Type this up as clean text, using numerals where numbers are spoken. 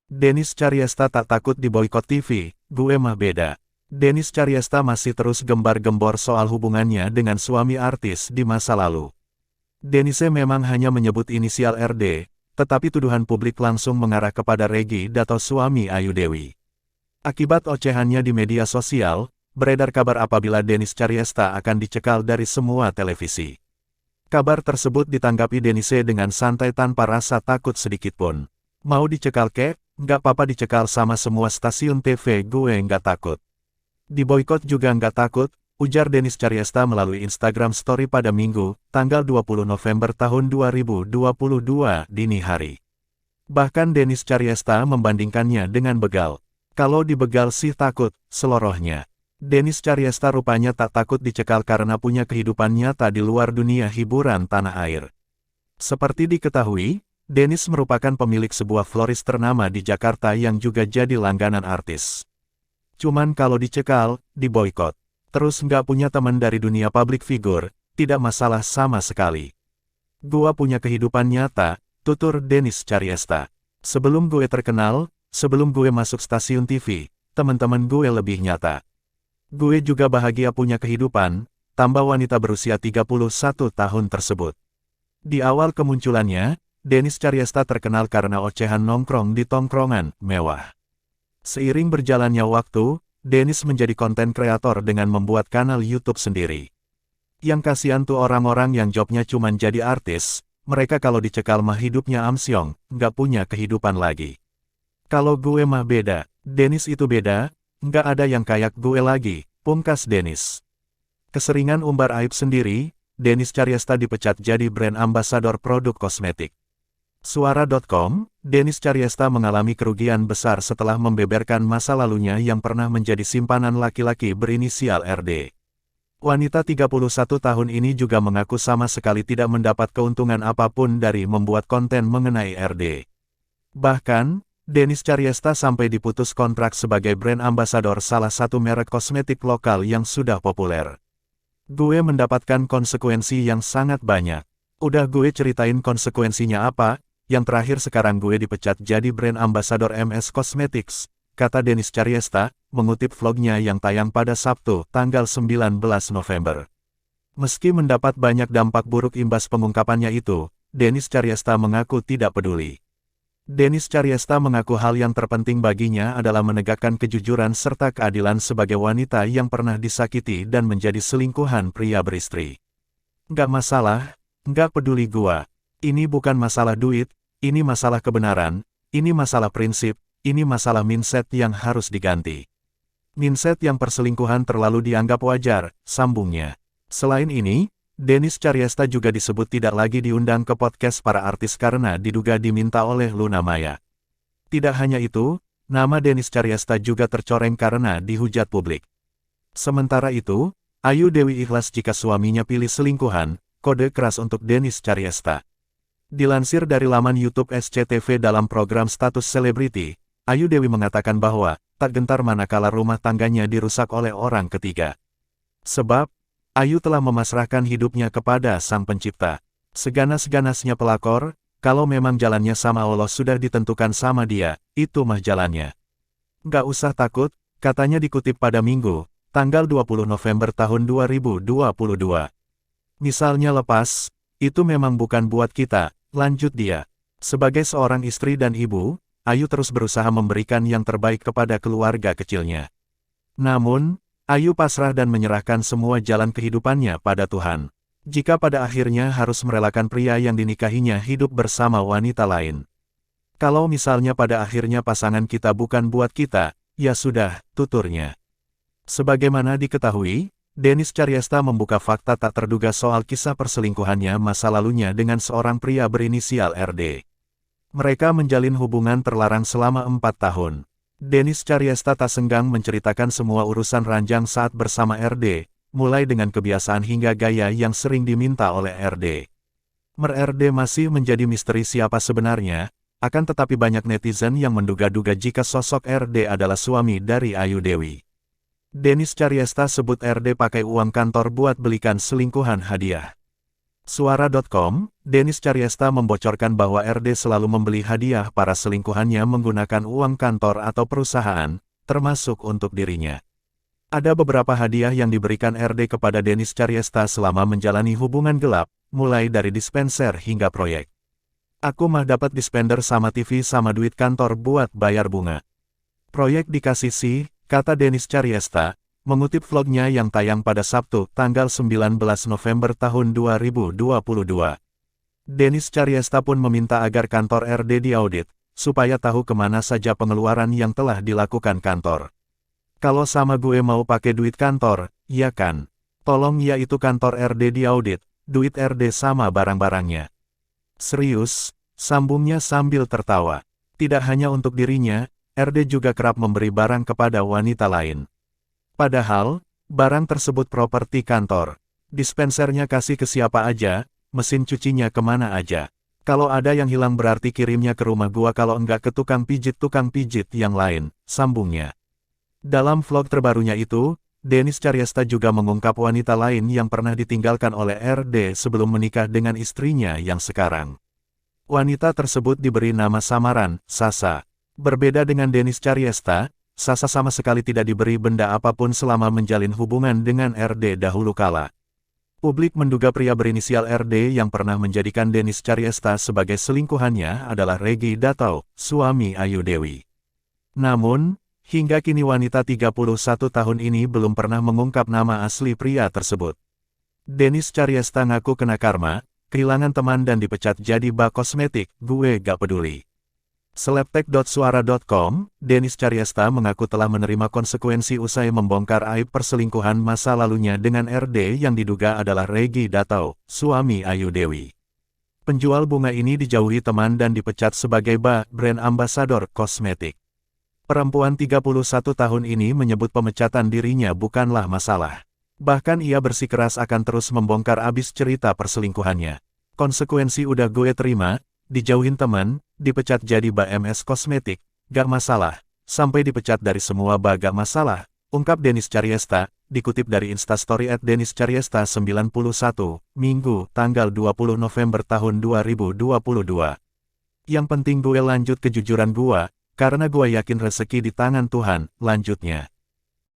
Dennis Caryesta tak takut diboikot TV, gue mah beda. Dennis Caryesta masih terus gembar-gembor soal hubungannya dengan suami artis di masa lalu. Denise memang hanya menyebut inisial RD, tetapi tuduhan publik langsung mengarah kepada Regi Dato suami Ayu Dewi. Akibat ocehannya di media sosial, beredar kabar apabila Dennis Caryesta akan dicekal dari semua televisi. Kabar tersebut ditanggapi Denise dengan santai tanpa rasa takut sedikitpun. Mau dicekal kek? Nggak apa-apa dicekal sama semua stasiun TV, gue nggak takut. Diboikot juga nggak takut, ujar Dennis Caryesta melalui Instagram Story pada Minggu, tanggal 20 November tahun 2022 dini hari. Bahkan Dennis Caryesta membandingkannya dengan begal. Kalau dibegal sih takut, selorohnya. Dennis Caryesta rupanya tak takut dicekal karena punya kehidupan nyata di luar dunia hiburan tanah air. Seperti diketahui, Dennis merupakan pemilik sebuah florist ternama di Jakarta yang juga jadi langganan artis. Cuman kalau dicekal, diboikot. Terus nggak punya teman dari dunia public figure, tidak masalah sama sekali. Gua punya kehidupan nyata, tutur Dennis Caryesta. Sebelum gue terkenal, sebelum gue masuk stasiun TV, teman-teman gue lebih nyata. Gue juga bahagia punya kehidupan, tambah wanita berusia 31 tahun tersebut. Di awal kemunculannya, Dennis Caryesta terkenal karena ocehan nongkrong di tongkrongan mewah. Seiring berjalannya waktu, Dennis menjadi konten kreator dengan membuat kanal YouTube sendiri. Yang kasihan tuh orang-orang yang jobnya cuman jadi artis, mereka kalau dicekal mah hidupnya amsyong, nggak punya kehidupan lagi. Kalau gue mah beda, Dennis itu beda, nggak ada yang kayak gue lagi, pungkas Dennis. Keseringan umbar aib sendiri, Dennis Caryesta dipecat jadi brand ambasador produk kosmetik. Suara.com, Dennis Caryesta mengalami kerugian besar setelah membeberkan masa lalunya yang pernah menjadi simpanan laki-laki berinisial RD. Wanita 31 tahun ini juga mengaku sama sekali tidak mendapat keuntungan apapun dari membuat konten mengenai RD. Bahkan, Dennis Caryesta sampai diputus kontrak sebagai brand ambasador salah satu merek kosmetik lokal yang sudah populer. Gue mendapatkan konsekuensi yang sangat banyak. Udah gue ceritain konsekuensinya apa. Yang terakhir sekarang gue dipecat jadi brand ambasador MS Cosmetics, kata Dennis Caryesta, mengutip vlognya yang tayang pada Sabtu, tanggal 19 November. Meski mendapat banyak dampak buruk imbas pengungkapannya itu, Dennis Caryesta mengaku tidak peduli. Dennis Caryesta mengaku hal yang terpenting baginya adalah menegakkan kejujuran serta keadilan sebagai wanita yang pernah disakiti dan menjadi selingkuhan pria beristri. Nggak masalah, nggak peduli gua. Ini bukan masalah duit, ini masalah kebenaran, ini masalah prinsip, ini masalah mindset yang harus diganti. Mindset yang perselingkuhan terlalu dianggap wajar, sambungnya. Selain ini, Dennis Caryesta juga disebut tidak lagi diundang ke podcast para artis karena diduga diminta oleh Luna Maya. Tidak hanya itu, nama Dennis Caryesta juga tercoreng karena dihujat publik. Sementara itu, Ayu Dewi ikhlas jika suaminya pilih selingkuhan, kode keras untuk Dennis Caryesta. Dilansir dari laman YouTube SCTV dalam program Status Selebriti, Ayu Dewi mengatakan bahwa, tak gentar manakala rumah tangganya dirusak oleh orang ketiga. Sebab, Ayu telah memasrahkan hidupnya kepada Sang Pencipta. Seganas-ganasnya pelakor, kalau memang jalannya sama Allah sudah ditentukan sama dia, itu mah jalannya. Nggak usah takut, katanya dikutip pada Minggu, tanggal 20 November tahun 2022. Misalnya lepas, itu memang bukan buat kita. Lanjut dia. Sebagai seorang istri dan ibu, Ayu terus berusaha memberikan yang terbaik kepada keluarga kecilnya. Namun, Ayu pasrah dan menyerahkan semua jalan kehidupannya pada Tuhan. Jika pada akhirnya harus merelakan pria yang dinikahinya hidup bersama wanita lain. Kalau misalnya pada akhirnya pasangan kita bukan buat kita, ya sudah, tuturnya. Sebagaimana diketahui, Dennis Caryesta membuka fakta tak terduga soal kisah perselingkuhannya masa lalunya dengan seorang pria berinisial RD. Mereka menjalin hubungan terlarang selama 4 tahun. Dennis Caryesta tak senggang menceritakan semua urusan ranjang saat bersama RD, mulai dengan kebiasaan hingga gaya yang sering diminta oleh RD. RD masih menjadi misteri siapa sebenarnya, akan tetapi banyak netizen yang menduga-duga jika sosok RD adalah suami dari Ayu Dewi. Dennis Caryesta sebut RD pakai uang kantor buat belikan selingkuhan hadiah. Suara.com, Denis Caryesta membocorkan bahwa RD selalu membeli hadiah para selingkuhannya menggunakan uang kantor atau perusahaan, termasuk untuk dirinya. Ada beberapa hadiah yang diberikan RD kepada Denis Caryesta selama menjalani hubungan gelap, mulai dari dispenser hingga proyek. Aku mah dapat dispenser sama TV sama duit kantor buat bayar bunga. Proyek dikasih sih, kata Denis Caryesta, mengutip vlognya yang tayang pada Sabtu, tanggal 19 November tahun 2022. Denis Caryesta pun meminta agar kantor RD diaudit, supaya tahu kemana saja pengeluaran yang telah dilakukan kantor. Kalau sama gue mau pakai duit kantor, ya kan? Tolong ya itu kantor RD diaudit, duit RD sama barang-barangnya. Serius, sambungnya sambil tertawa. Tidak hanya untuk dirinya, RD juga kerap memberi barang kepada wanita lain. Padahal, barang tersebut properti kantor. Dispensernya kasih ke siapa aja, mesin cucinya kemana aja. Kalau ada yang hilang berarti kirimnya ke rumah gua, kalau enggak ke tukang pijit yang lain, sambungnya. Dalam vlog terbarunya itu, Denis Caryesta juga mengungkap wanita lain yang pernah ditinggalkan oleh RD sebelum menikah dengan istrinya yang sekarang. Wanita tersebut diberi nama samaran, Sasa. Berbeda dengan Denis Caryesta, Sasa sama sekali tidak diberi benda apapun selama menjalin hubungan dengan RD dahulu kala. Publik menduga pria berinisial RD yang pernah menjadikan Denis Caryesta sebagai selingkuhannya adalah Regi Datau, suami Ayu Dewi. Namun, hingga kini wanita 31 tahun ini belum pernah mengungkap nama asli pria tersebut. Denis Caryesta ngaku kena karma, kehilangan teman dan dipecat jadi bak kosmetik, gue gak peduli. Selebtek.suara.com, Denis Caryesta mengaku telah menerima konsekuensi usai membongkar aib perselingkuhan masa lalunya dengan RD yang diduga adalah Regi Datau, suami Ayu Dewi. Penjual bunga ini dijauhi teman dan dipecat sebagai brand ambasador kosmetik. Perempuan 31 tahun ini menyebut pemecatan dirinya bukanlah masalah. Bahkan ia bersikeras akan terus membongkar abis cerita perselingkuhannya. Konsekuensi udah gue terima, dijauhin teman, dipecat jadi MS kosmetik, gak masalah, sampai dipecat dari semua gak masalah, ungkap Denis Caryesta, dikutip dari Instastory @DenisCaryesta 91, Minggu, tanggal 20 November tahun 2022. Yang penting gue lanjut kejujuran gue, karena gue yakin rezeki di tangan Tuhan, lanjutnya.